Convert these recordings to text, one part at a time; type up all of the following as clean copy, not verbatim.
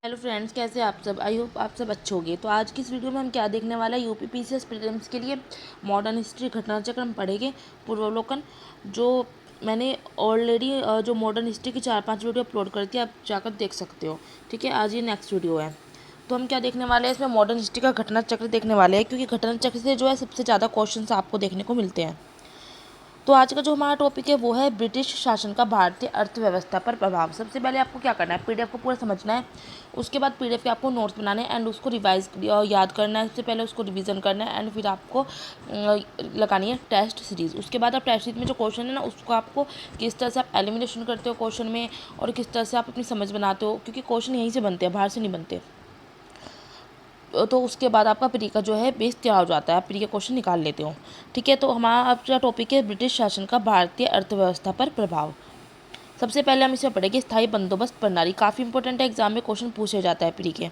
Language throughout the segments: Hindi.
हेलो फ्रेंड्स, कैसे आप सब। आई होप आप सब अच्छे होंगे। तो आज की इस वीडियो में हम क्या देखने वाला है, यूपी पीसीएस प्रीलिम्स के लिए मॉडर्न हिस्ट्री घटनाचक्र हम पढ़ेंगे पूर्वावलोकन। जो मैंने ऑलरेडी जो मॉडर्न हिस्ट्री की 4-5 वीडियो अपलोड कर दी, आप जाकर देख सकते हो। ठीक है, आज ये नेक्स्ट वीडियो है। तो हम क्या देखने वाले हैं, इसमें मॉडर्न हिस्ट्री का घटना चक्र देखने वाले हैं, क्योंकि घटना चक्र से जो है सबसे ज़्यादा क्वेश्चन आपको देखने को मिलते हैं। तो आज का जो हमारा टॉपिक है वो है ब्रिटिश शासन का भारतीय अर्थव्यवस्था पर प्रभाव। सबसे पहले आपको क्या करना है, पीडीएफ को पूरा समझना है। उसके बाद पीडीएफ के आपको नोट्स बनाने हैं एंड उसको रिवाइज याद करना है। सबसे पहले उसको रिवीजन करना है एंड फिर आपको लगानी है टेस्ट सीरीज। उसके बाद आप टेस्ट सीरीज में जो क्वेश्चन है ना, उसको आपको किस तरह से आप एलिमिनेशन करते हो क्वेश्चन में और किस तरह से आप अपनी समझ बनाते हो, क्योंकि क्वेश्चन यहीं से बनते हैं, बाहर से नहीं बनते। तो उसके बाद आपका प्री का जो है बेस तैयार हो जाता है, आप प्री के क्वेश्चन निकाल लेते हो। ठीक है, तो हमारा आपका टॉपिक है ब्रिटिश शासन का भारतीय अर्थव्यवस्था पर प्रभाव। सबसे पहले हम इसमें पढ़ेंगे स्थायी बंदोबस्त प्रणाली। काफ़ी इंपॉर्टेंट है, एग्जाम में क्वेश्चन पूछे जाता है प्री के।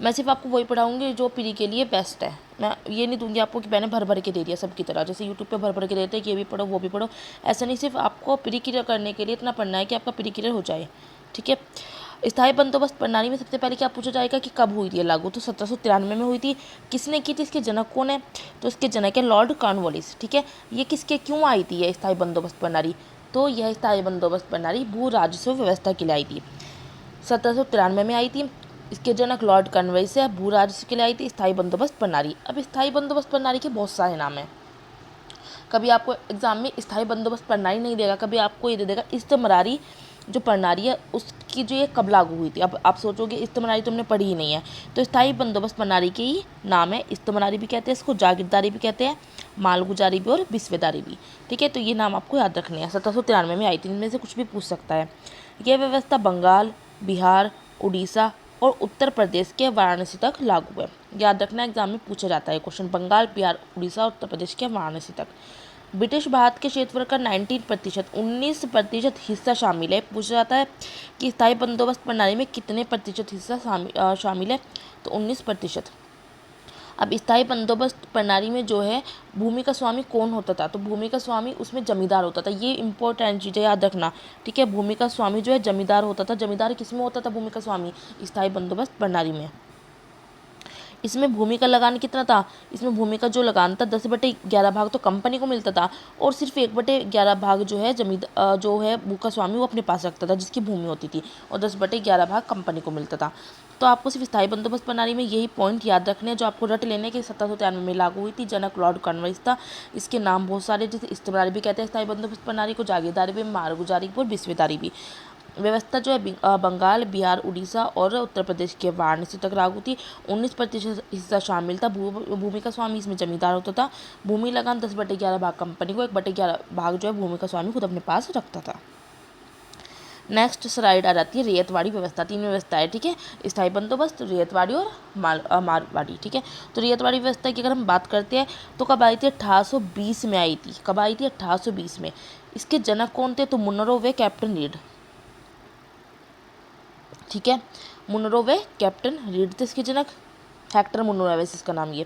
मैं सिर्फ आपको वही पढ़ाऊंगी जो प्री के लिए बेस्ट है। मैं ये नहीं दूंगी आपको कि मैंने भर भर के दे दिया सबकी तरह, जैसे यूट्यूब पे भर भर के देते हैं कि ये भी पढ़ो वो भी पढ़ो। ऐसा नहीं, सिर्फ आपको प्री क्लियर करने के लिए इतना पढ़ना है कि आपका प्री क्लियर हो जाए। ठीक है, स्थायी बंदोबस्त प्रणाली में सबसे पहले क्या पूछा जाएगा कि कब हुई थी लागू। तो 1793 में हुई थी। किसने की थी, इसके जनक कौन है? तो इसके जनक है लॉर्ड कॉर्नवालिस। ठीक है, ये किसके क्यों आई थी ये स्थायी बंदोबस्त प्रणाली? तो यह स्थायी बंदोबस्त प्रणाली भू राजस्व व्यवस्था के लिए आई थी। 1793 में आई थी। इसके जनक लॉर्ड कॉर्नवालिस है। भू राजस्व के लिए आई थी स्थायी बंदोबस्त प्रणाली। अब स्थायी बंदोबस्त प्रणाली के बहुत सारे नाम हैं। कभी आपको एग्जाम में स्थायी बंदोबस्त प्रणाली नहीं देगा, कभी आपको ये दे देगा इस्तेमरारी जो प्रणाली है उसकी जो ये कब लागू हुई थी। अब आप सोचोगे इस्तेमरारी तुमने पढ़ी ही नहीं है। तो स्थायी बंदोबस्त प्रणाली के ही नाम है, इस्तेमरारी भी कहते हैं इसको, जागीरदारी भी कहते हैं, मालगुजारी भी और बिस्वेदारी भी। ठीक है, तो ये नाम आपको याद रखने हैं। 1793 में आई थी, इनमें से कुछ भी पूछ सकता है। यह व्यवस्था बंगाल, बिहार, उड़ीसा और उत्तर प्रदेश के वाराणसी तक लागू है। याद रखना, एग्जाम में पूछा जाता है क्वेश्चन, बंगाल, बिहार, उड़ीसा और उत्तर प्रदेश के वाराणसी तक। ब्रिटिश भारत के क्षेत्रफल का 19% हिस्सा शामिल है। पूछा जाता है कि स्थायी बंदोबस्त प्रणाली में कितने प्रतिशत हिस्सा शामिल है? तो 19%। अब स्थायी बंदोबस्त प्रणाली में जो है भूमि का स्वामी कौन होता था? तो भूमि का स्वामी उसमें जमींदार होता था। ये इंपॉर्टेंट चीज़ है, याद रखना। ठीक है, भूमि का स्वामी जो है जमींदार होता था। जमींदार किस में होता था भूमि का स्वामी? स्थायी बंदोबस्त प्रणाली में। इसमें भूमि का लगान कितना था? इसमें भूमि का जो लगान था 10/11 भाग तो कंपनी को मिलता था और सिर्फ 1/11 भाग जो है जो है भू का स्वामी वो अपने पास रखता था, जिसकी भूमि होती थी, और 10/11 भाग कंपनी को मिलता था। तो आपको सिर्फ स्थायी बंदोबस्त प्रणाली में यही पॉइंट याद रखने हैं, जो आपको रट लेने के 1793 में लागू हुई थी। जनक लॉर्ड कॉर्नवालिस था। इसके नाम बहुत सारे, जैसे इस्तेमारी भी कहते हैं स्थायी बंदोबस्त प्रणाली को, जागीरदारी भी, मालगुजारी भी और बिस्वेदारी भी। व्यवस्था जो है बंगाल, बिहार, उड़ीसा और उत्तर प्रदेश के वाराणसी तक लागू थी। 19% हिस्सा शामिल था भूमि का स्वामी, इसमें जमींदार होता था। भूमि लगान 10/11 भाग कंपनी को, 1/11 भाग जो है भूमि का स्वामी खुद अपने पास रखता था। नेक्स्ट स्लाइड आ जाती है रेतवाड़ी व्यवस्था। 3 व्यवस्था है। ठीक है, स्थायी बंदोबस्त, रेतवाड़ी और मारवाड़ी। ठीक है, तो रेतवाड़ी व्यवस्था की अगर हम बात करते हैं तो कब आई थी? 1820 में आई थी। कब आई थी? 1820 में। इसके जनक कौन थे? तो मुनरो व कैप्टन रीड। ठीक है, मुनरो व कैप्टन रीड थे इसके जनक। हेक्टर मुनरो है वैसे इसका नाम। ये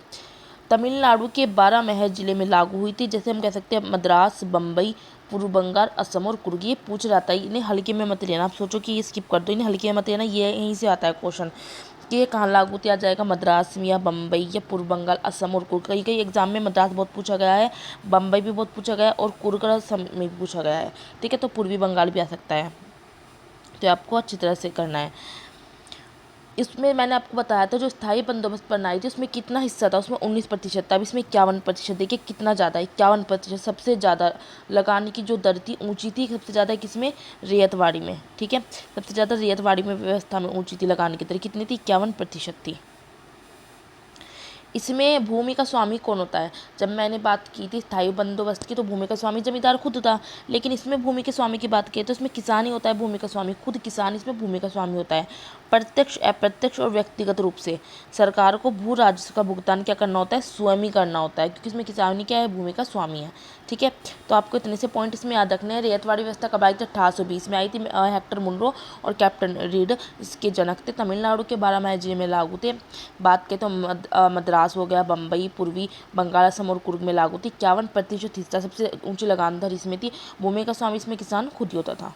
तमिलनाडु के 12 महज जिले में लागू हुई थी। जैसे हम कह सकते हैं मद्रास, बम्बई, पूर्व बंगाल, असम और कुर्ग। ये पूछ जाता है, इन्हें हल्के में मत लेना। आप सोचो कि ये स्किप कर दो, इन्हें हल्के में मत लेना। ये यहीं से आता है क्वेश्चन कि ये कहाँ लागू किया जाएगा, मद्रास में या बम्बई या पूर्व बंगाल, असम और कुर्ग। कई कई एग्जाम में मद्रास बहुत पूछा गया है, बम्बई भी बहुत पूछा गया है और कुर्ग असम में भी पूछा गया है। ठीक है, तो पूर्वी बंगाल भी आ सकता है। तो आपको अच्छी तरह से करना है। इसमें मैंने आपको बताया था जो स्थायी बंदोबस्त प्रणाली थी उसमें कितना हिस्सा था, उसमें 19% था। अब इसमें 51%। देखिए कितना ज़्यादा, 51%। सबसे ज़्यादा लगाने की जो दर थी ऊंची थी सबसे ज़्यादा किसमें? रेतवाड़ी में। ठीक है, सबसे ज़्यादा रेतवाड़ी में व्यवस्था में ऊंची थी लगाने की दर। कितनी थी? 51% थी। इसमें भूमि का स्वामी कौन होता है? जब मैंने बात की थी स्थायी बंदोबस्त की तो भूमि का स्वामी जमींदार खुद था, लेकिन इसमें भूमि के स्वामी की बात की तो इसमें किसान ही होता है भूमि का स्वामी, खुद किसान इसमें भूमि का स्वामी होता है। प्रत्यक्ष, अप्रत्यक्ष और व्यक्तिगत रूप से सरकार को भू राजस्व का भुगतान क्या करना होता है? स्वयं ही करना होता है, क्योंकि इसमें किसान ही क्या है? भूमि का स्वामी है। ठीक है, तो आपको इतने से पॉइंट इसमें याद रखने हैं। रेतवाड़ी व्यवस्था कब आई थी? 1820 में आई थी। हेक्टर मुनरो और कैप्टन रीड इसके जनक थे। तमिलनाडु के 12 महज जिले में लागू थे। बात करें तो मद्रास हो गया, बम्बई, पूर्वी बंगाल, असम और कुर्ग में लागू थी। 51% हिस्सा सबसे ऊंची लगान दर इसमें थी। भूमि का स्वामी इसमें किसान खुद ही होता था।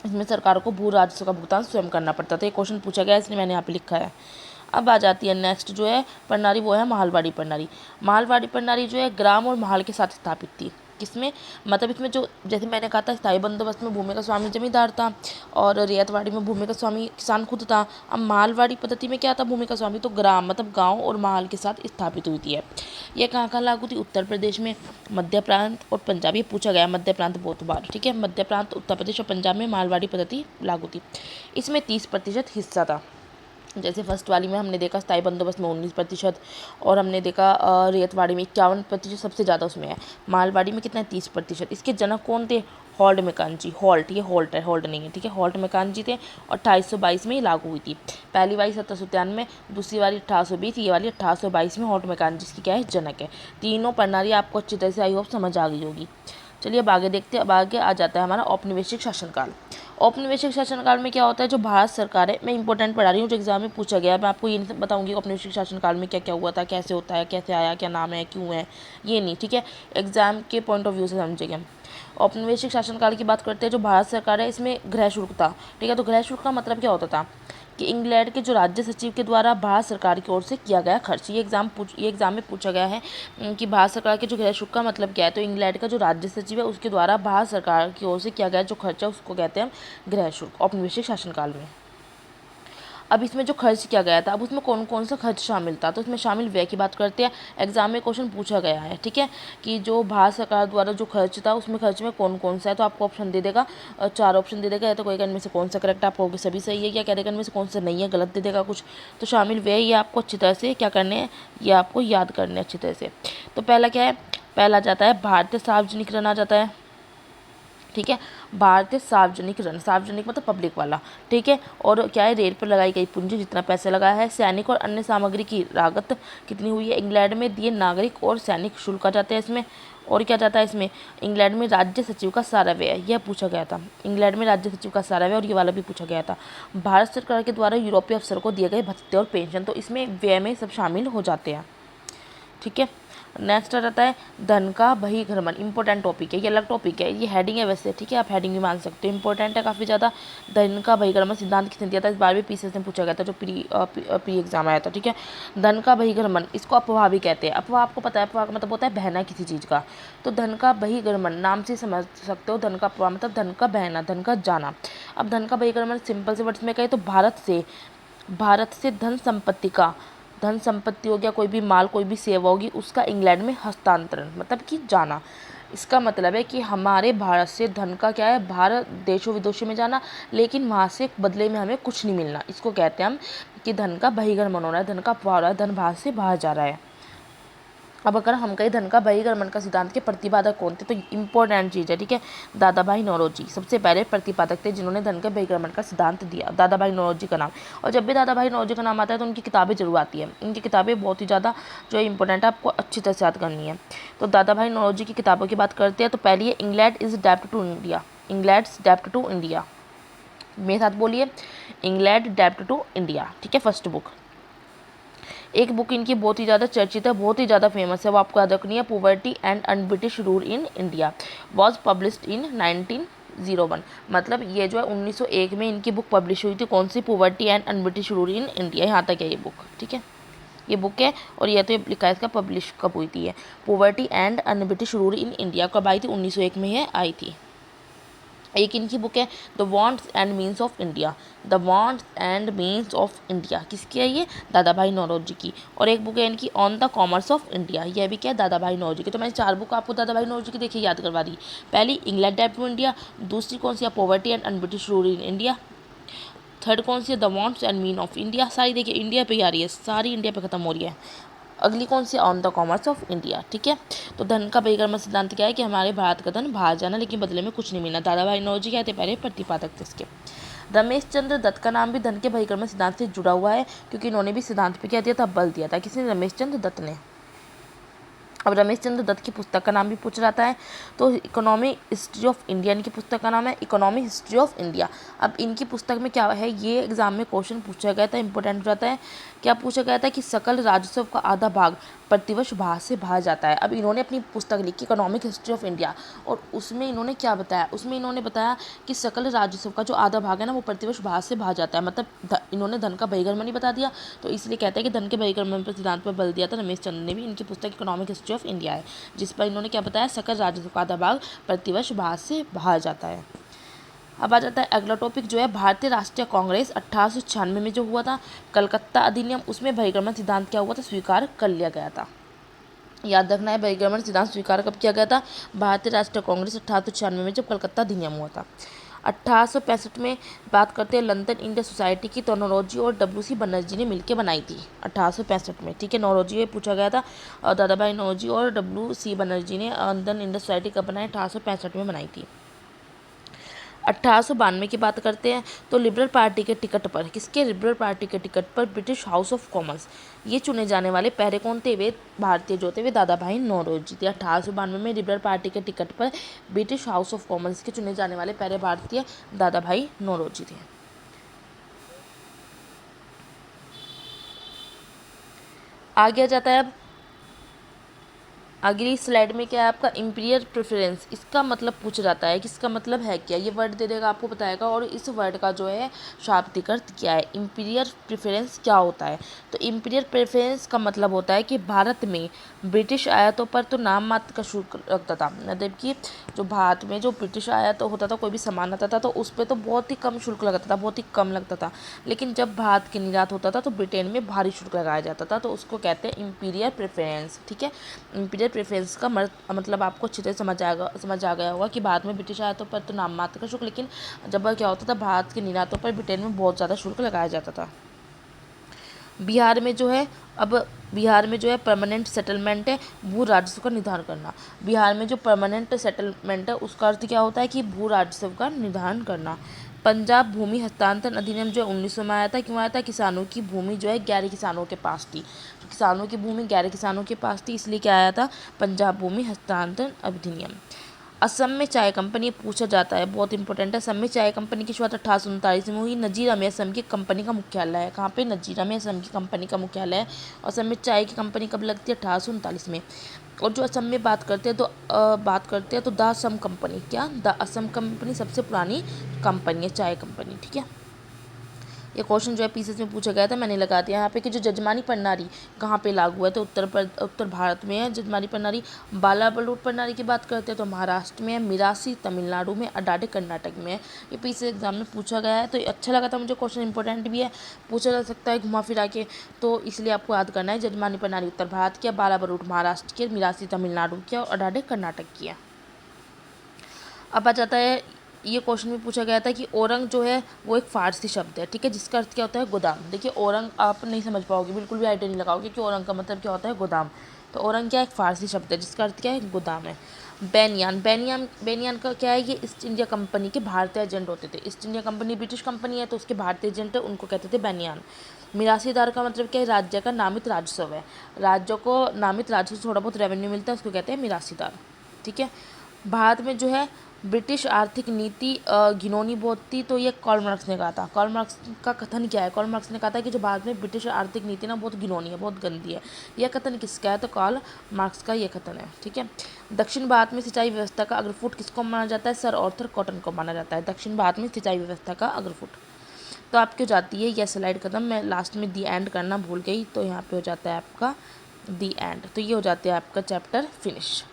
इसमें सरकार को भू राजस्व का भुगतान स्वयं करना पड़ता था। ये क्वेश्चन पूछा गया, इसलिए मैंने यहाँ पे लिखा है। अब आ जाती है नेक्स्ट जो है प्रणाली, वो है मालवाड़ी प्रणाली। मालवाड़ी प्रणाली जो है ग्राम और महल के साथ स्थापित थी। किसमें, मतलब इसमें जो, जैसे मैंने कहा था स्थायी बंदोबस्त में भूमि का स्वामी जमींदार था और रियायतवाड़ी में भूमि का स्वामी किसान खुद था। अब मालवाड़ी पद्धति में क्या था, भूमि का स्वामी तो ग्राम मतलब गांव और महल के साथ स्थापित हुई थी। यह कहाँ कहाँ लागू थी, उत्तर प्रदेश में, मध्य प्रांत और पंजाब। ये पूछा गया मध्य प्रांत बहुत बार, ठीक है। मध्य प्रांत, उत्तर प्रदेश और पंजाब में मालवाड़ी पद्धति लागू थी। इसमें 30% हिस्सा था। जैसे फर्स्ट वाली में हमने देखा स्थायी बंदोबस्त में 19% और हमने देखा रेतवाड़ी में 51% सबसे ज़्यादा उसमें है। मालवाड़ी में कितना है, 30%। इसके जनक कौन थे, हॉल्ट मैकांजी। हॉल्ट, ये हॉल्ट है, हॉल्ट नहीं है, ठीक है। हॉल्ट मैकांजी थे और 2822 में ये लागू हुई थी। पहली वाली 1793, दूसरी वाली 1820, ये वाली 1822 में हॉल्ट मैकांजी इसकी क्या है, जनक है। तीनों प्रणाली आपको अच्छी तरह से आई होप समझ आ गई होगी। चलिए अब आगे देखते हैं। अब आगे आ जाता है हमारा औपनिवेशिक शासनकाल। औपनिवेशिक शासनकाल में क्या होता है, जो भारत सरकार है, मैं इंपॉर्टेंट पढ़ा रही हूँ जो एग्जाम में पूछा गया है। मैं आपको ये नहीं बताऊंगी औपनिवेशिक शासनकाल में क्या क्या हुआ था, कैसे होता है, कैसे आया, क्या नाम है, क्यों है, ये नहीं, ठीक है। एग्जाम के पॉइंट ऑफ व्यू से समझेंगे हम। औपनिवेशिक शासनकाल की बात करते हैं। जो भारत सरकार है इसमें गृह शुल्क था, ठीक है। तो गृह शुल्क का मतलब क्या होता था कि इंग्लैंड के जो राज्य सचिव के द्वारा भारत सरकार की ओर से किया गया खर्च। ये एग्जाम में पूछा गया है कि भारत सरकार के जो गृह शुल्क का मतलब क्या है। तो इंग्लैंड का जो राज्य सचिव है उसके द्वारा भारत सरकार की ओर से किया गया जो खर्च है उसको कहते हैं हम गृह शुल्क, औपनिवेशिक शासनकाल में। अब इसमें जो खर्च किया गया था, अब उसमें कौन कौन सा खर्च शामिल था, तो इसमें शामिल व्यय की बात करते हैं। एग्जाम में क्वेश्चन पूछा गया है, ठीक है, कि जो भारत सरकार द्वारा जो खर्च था उसमें खर्च में कौन कौन सा है। तो आपको ऑप्शन दे देगा, 4 ऑप्शन दे देगा, या तो कोई इनमें से कौन सा करेक्ट, आप कहोगे सभी सही है, या कह देगा इनमें से कौन सा नहीं है, गलत दे देगा कुछ। तो शामिल व्यय ये आपको अच्छी तरह से क्या करने हैं, ये आपको याद करने अच्छी तरह से। तो पहला क्या है, पहला जाता है भारतीय सार्वजनिक ऋण आ जाता है, ठीक है। भारतीय सार्वजनिक ऋण, सार्वजनिक मतलब पब्लिक वाला, ठीक है। और क्या है, रेल पर लगाई गई पूंजी, जितना पैसा लगाया है। सैनिक और अन्य सामग्री की लागत कितनी हुई है। इंग्लैंड में दिए नागरिक और सैनिक शुल्क आ जाते हैं इसमें। और क्या जाता है इसमें, इंग्लैंड में राज्य सचिव का सारा व्यय, यह पूछा गया था। इंग्लैंड में राज्य सचिव का सारा व्यय, और ये वाला भी पूछा गया था। भारत सरकार के द्वारा यूरोपीय अफसरों को दिए गए भत्ते और पेंशन, तो इसमें व्यय में सब शामिल हो जाते हैं, ठीक है। नेक्स्ट आ जाता है धन का बहिर्गमन। इंपॉर्टेंट टॉपिक है, ये अलग टॉपिक है, ये हेडिंग है वैसे, ठीक है, आप हेडिंग भी मान सकते हो, इंपॉर्टेंट है काफ़ी ज़्यादा। धन का बहिर्गमन सिद्धांत किसने दिया था, इस बार भी पीसीएस में पूछा गया था, जो प्री एग्जाम आया था, ठीक है। धन का बहिर्गमन, इसको अफवाह भी कहते हैं। अफवाह आपको पता है, अफवाह का मतलब होता है बहना किसी चीज़ का। तो धन का बहिर्गमन नाम से समझ सकते हो, धन का अफवाह मतलब धन का बहना, धन का जाना। अब धन का बहिर्गमन सिंपल से वर्ड्स में कहे तो भारत से धन संपत्ति हो गया, कोई भी माल, कोई भी सेवा होगी, उसका इंग्लैंड में हस्तांतरण मतलब कि जाना। इसका मतलब है कि हमारे भारत से धन का क्या है, भारत देशों विदेशों में जाना, लेकिन वहाँ से बदले में हमें कुछ नहीं मिलना। इसको कहते हैं हम कि धन का बहिर्गमन हो रहा है, धन का अफवाह हो रहा है, धन भारत से बाहर जा रहा है। अब अगर हम कहीं धन का बहिर्गमन का सिद्धांत के प्रतिपादक कौन थे, तो इंपॉर्टेंट चीज़ है, ठीक है। दादा भाई नौरोजी सबसे पहले प्रतिपादक थे जिन्होंने धन के बहिर्गमन का सिद्धांत दिया, दादा भाई नौरोजी का नाम। और जब भी दादा भाई नौरोजी का नाम आता है तो उनकी किताबें जरूर आती है। इनकी किताबें बहुत ही ज़्यादा जो है इंपॉर्टेंट है, आपको अच्छी तरह से याद करनी है। तो दादा भाई नौरोजी की किताबों की बात करते हैं तो पहली है England is dept to India, England's dept to India, मेरे साथ बोलिए, इंग्लैंड डेप्ट टू इंडिया, ठीक है, फर्स्ट बुक। एक बुक इनकी बहुत ही ज़्यादा चर्चित है, बहुत ही ज़्यादा फेमस है, वो आपको याद रखनी है, poverty and unBritish rule in India, was published in 1901। मतलब ये जो है 1901 में इनकी बुक पब्लिश हुई थी, कौन सी, poverty and unBritish rule in India, यहाँ तक है ये बुक, ठीक है। ये बुक है और ये तो लिखा है इसका पब्लिश कब हुई थी, ये poverty and unBritish rule in India कब आई थी, 1901 में ये आई थी। एक इनकी बुक है the wants and means of India, the wants and means of India, किसकी है ये, दादा भाई नौरोजी की। और एक बुक है इनकी on the commerce of India, यह भी क्या है, दादा भाई नौरोजी की। तो मैंने 4 बुक आपको दादा भाई नौरोजी की देखिए याद करवा दी। पहली इंग्लैंड डेप्ट टू इंडिया, दूसरी कौन सी है, poverty and unBritish rule in India, third कौन सी है, the wants and mean of India. सारी देखिए इंडिया पे ही आ रही है, सारी इंडिया पे खत्म हो रही है। अगली कौन सी, on the commerce of India, ठीक है। तो धन का बहिर्गमन सिद्धांत क्या है कि हमारे भारत का धन बाहर जाना, लेकिन बदले में कुछ नहीं मिलना। दादा भाई नौरोजी क्या थे, पहले प्रतिपादक थे इसके। रमेश चंद्र दत्त का नाम भी धन के बहिर्गमन सिद्धांत से जुड़ा हुआ है, क्योंकि इन्होंने भी सिद्धांत पे क्या दिया था, बल दिया था। किसने, रमेश चंद्र दत्त ने। अब रमेश चंद्र दत्त की पुस्तक का नाम भी पूछ जाता है। तो इकोनॉमिक हिस्ट्री ऑफ इंडिया इनकी पुस्तक का नाम है, इकोनॉमिक हिस्ट्री ऑफ इंडिया। अब इनकी पुस्तक में क्या है, ये एग्जाम में क्वेश्चन पूछा गया था, इंपॉर्टेंट हो जाता है। क्या पूछा गया था कि सकल राजस्व का आधा भाग प्रतिवर्ष बाहर से बाहर जाता है। अब इन्होंने अपनी पुस्तक लिखी इकोनॉमिक हिस्ट्री ऑफ इंडिया, और उसमें इन्होंने क्या बताया, उसमें इन्होंने बताया कि सकल राजस्व का जो आधा भाग है ना, वो प्रतिवर्ष बाहर से बाहर जाता है। मतलब इन्होंने धन का बहिर्गमन नहीं बता दिया, तो इसलिए कहते हैं कि धन के बहिर्गमन पर सिद्धांत पर बल दिया था रमेश चंद्र ने भी। इनकी पुस्तक इकोनॉमिक हिस्ट्री ऑफ इंडिया है, जिस पर इन्होंने क्या बताया, सकल राजस्व का आधा भाग प्रतिवर्ष बाहर से बाहर जाता है। अब आ जाता है अगला टॉपिक, जो है भारतीय राष्ट्रीय कांग्रेस 1896 में जो हुआ था कलकत्ता अधिनियम, उसमें बहिर्गमन सिद्धांत क्या हुआ था, स्वीकार कर लिया गया था। याद रखना है, बहिर्गमन सिद्धांत स्वीकार कब किया गया था, भारतीय राष्ट्रीय कांग्रेस 1896 में जब कलकत्ता अधिनियम हुआ था। 1865 में बात करते हैं लंदन इंडिया सोसाइटी की, तो नौरोजी और WC बनर्जी ने मिलकर बनाई थी 1865 में। ठीक है, नौरोजी ये पूछा गया था, दादा भाई नौरोजी और WC बनर्जी ने लंदन इंडिया सोसाइटी कब बनाई, 1865 में बनाई थी। 1892 की बात करते हैं, तो लिबरल पार्टी के टिकट पर, किसके, लिबरल पार्टी के टिकट पर ब्रिटिश हाउस ऑफ कॉमन्स ये चुने जाने वाले पहले कौन थे, वे भारतीय जो थे वे दादा भाई नौरोजी थे। 1892 में लिबरल पार्टी के टिकट पर ब्रिटिश हाउस ऑफ कॉमन्स के चुने जाने वाले पहले भारतीय दादा भाई नौरोजी थे। आगे जाता है अब अगली स्लाइड में, क्या है आपका इंपीरियल प्रेफरेंस, इसका मतलब पूछ जाता है कि इसका मतलब है क्या, ये वर्ड दे देगा आपको बताएगा, और इस वर्ड का जो है शाब्दिक अर्थ क्या है, इंपीरियल प्रेफरेंस क्या होता है। तो इंपीरियल प्रेफरेंस का मतलब होता है कि भारत में ब्रिटिश आयातों पर तो नाम मात्र का शुल्क लगता था। मतलब कि जो भारत में जो ब्रिटिश आयात होता था, कोई भी सामान आता था तो उस पर तो बहुत ही कम शुल्क लगता था, बहुत ही कम लगता था। लेकिन जब भारत के निर्यात होता था तो ब्रिटेन में भारी शुल्क लगाया जाता था, तो उसको कहते हैं इंपीरियल प्रेफरेंस। ठीक है, इंपीरियल प्रेफरेंस का मतलब आपको अच्छी तरह समझ आ गया होगा कि भारत में ब्रिटिश आयातों पर तो नाम मात्र का शुल्क, लेकिन जब क्या होता था, भारत के निर्यातों पर ब्रिटेन में बहुत ज़्यादा शुल्क लगाया जाता था। बिहार में जो है परमानेंट सेटलमेंट है, भू राजस्व का निर्धारण करना। बिहार में जो परमानेंट सेटलमेंट है उसका अर्थ क्या होता है कि भू राजस्व का निर्धारण करना। पंजाब भूमि हस्तांतरण अधिनियम जो 1900 में आया था, क्यों आया था, किसानों की भूमि जो है गैर किसानों के पास थी, किसानों की भूमि गैर किसानों के पास थी, इसलिए क्या आया था, पंजाब भूमि हस्तांतरण अधिनियम। असम में चाय कंपनी पूछा जाता है, बहुत इंपॉर्टेंट है। असम में चाय कंपनी की शुरुआत 1839 में हुई। नजीरा में असम की कंपनी का मुख्यालय है, कहाँ पे, नजीरा में असम की कंपनी का मुख्यालय है। असम में चाय की कंपनी कब लगती है, 1839 में। और जो असम में बात करते हैं तो द असम कंपनी, क्या, द असम कंपनी सबसे पुरानी कंपनी है, चाय कंपनी। ठीक है, ये क्वेश्चन जो है पीसीएस में पूछा गया था, मैंने लगा दिया यहाँ पे कि जो जजमानी प्रणाली कहाँ पे लागू है, तो उत्तर भारत में है जजमानी प्रणाली। बाला बलूट प्रणाली की बात करते हैं तो महाराष्ट्र में है, मिरासी तमिलनाडु में, अडाडे कर्नाटक में है। ये पीसीएस एग्जाम में पूछा गया है, तो ये अच्छा लगा था मुझे, क्वेश्चन इंपॉर्टेंट भी है, पूछा जा सकता है घुमा फिरा के, तो इसलिए आपको याद करना है। जजमानी प्रणाली उत्तर भारत की है, बाला बलूट महाराष्ट्र की, मिरासी तमिलनाडु की और अडाडे कर्नाटक की है। अब आ जाता है, ये क्वेश्चन में पूछा गया था कि औरंग जो है वो एक फारसी शब्द है, ठीक है, जिसका अर्थ क्या होता है, गोदाम। देखिए औरंग आप नहीं समझ पाओगे, बिल्कुल भी आइडिया नहीं लगाओगे कि औरंग का मतलब क्या होता है, गोदाम। तो औरंग क्या एक फारसी शब्द है जिसका अर्थ क्या है, गोदाम है। बेनियान का क्या है, ये ईस्ट इंडिया कंपनी के भारतीय एजेंट होते थे। East India company British company है, तो उसके भारतीय एजेंट है, उनको कहते थे बेनियान। मिरासीदार का मतलब क्या है, राज्य का नामित राजस्व है, राज्यों को नामित राजस्व थोड़ा बहुत रेवेन्यू मिलता है, उसको कहते हैं मिरासीदार। ठीक है, भारत में जो है ब्रिटिश आर्थिक नीति घिनौनी बहुत थी, तो ये कार्ल मार्क्स ने कहा था। कार्ल मार्क्स का कथन क्या है, कार्ल मार्क्स ने कहा था कि जो भारत में ब्रिटिश आर्थिक नीति ना बहुत घिनौनी है, बहुत गंदी है। यह कथन किसका है, तो कार्ल मार्क्स का ये कथन है। ठीक है, दक्षिण भारत में सिंचाई व्यवस्था का अग्रफुट किसको माना जाता है, सर आर्थर कॉटन को माना जाता है, दक्षिण भारत में सिंचाई व्यवस्था का अग्रफुट। तो आपकी हो जाती है यह स्लाइड खत्म, मैं लास्ट में दी एंड करना भूल गई, तो यहाँ पे हो जाता है आपका दी एंड। तो ये हो जाता है आपका चैप्टर फिनिश।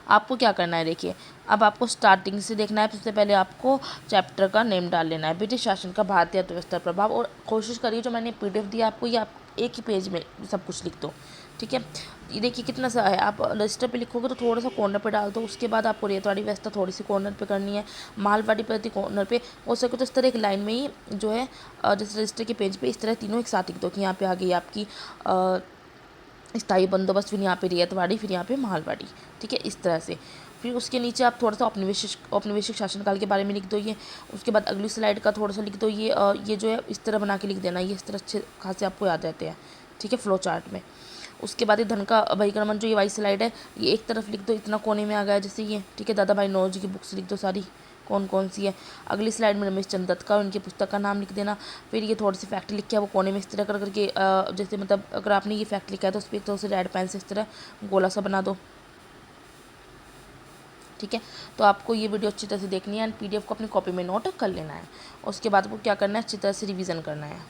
आपको क्या करना है, देखिए अब आपको स्टार्टिंग से देखना है। सबसे पहले आपको चैप्टर का नेम डाल लेना है, ब्रिटिश शासन का भारतीय अर्थव्यवस्था प्रभाव, और कोशिश करिए जो मैंने पीडीएफ दिया आपको, ये आप एक ही पेज में सब कुछ लिख दो। ठीक है, ये देखिए कितना सा है, आप रजिस्टर पे लिखोगे तो थोड़ा सा कॉर्नर पे डाल दो, उसके बाद आपको रेतवाड़ी व्यवस्था थोड़ी सी कॉर्नर पे करनी है, मालवाड़ी प्रति कॉर्नर पे, हो सके तो इस तरह एक लाइन में ही जो है जैसे रजिस्टर के पेज पे इस तरह तीनों एक साथ लिख दो कि यहाँ पे आ गई आपकी स्थायी बंदोबस्त, फिर यहाँ पे रेतवाड़ी, फिर यहाँ पे मालवाड़ी। ठीक है, इस तरह से। फिर उसके नीचे आप थोड़ा सा औपनिवेशिक शासनकाल के बारे में लिख दो ये। उसके बाद अगली स्लाइड का थोड़ा सा लिख दो ये जो है इस तरह बना के लिख देना, ये इस तरह अच्छे खासे आपको याद रहते हैं। ठीक है, फ्लो चार्ट में। उसके बाद ये धन का बहिर्गमन जो ये वाई स्लाइड है ये एक तरफ लिख दो, इतना कोने में आ गया जैसे ये, ठीक है। दादा भाई नौरोजी की बुक्स लिख दो सारी, कौन कौन सी है। अगली स्लाइड में रमेश चंद्र दत्त का और उनकी पुस्तक का नाम लिख देना। फिर ये थोड़ी सी फैक्ट लिख के वो कोने में इस तरह कर करके जैसे मतलब अगर आपने ये फैक्ट लिखा है तो उस पर एक तरह से रेड पेन से इस तरह गोला सा बना दो, ठीक है। तो आपको ये वीडियो अच्छी तरह से देखनी है एंड पीडीएफ को अपनी कॉपी में नोट कर लेना है। उसके बाद आपको क्या करना है, अच्छी तरह से रिवीजन करना है।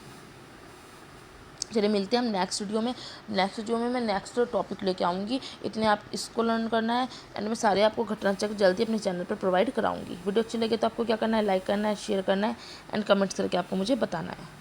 चलिए मिलते हैं हम नेक्स्ट वीडियो में। नेक्स्ट वीडियो में मैं नेक्स्ट टॉपिक लेके आऊँगी, इतने आप इसको लर्न करना है एंड मैं सारे आपको घटनाचक्र जल्दी अपने चैनल पर प्रोवाइड कराऊंगी। वीडियो अच्छी लगे तो आपको क्या करना है, लाइक करना है, शेयर करना है एंड कमेंट्स करके आपको मुझे बताना है।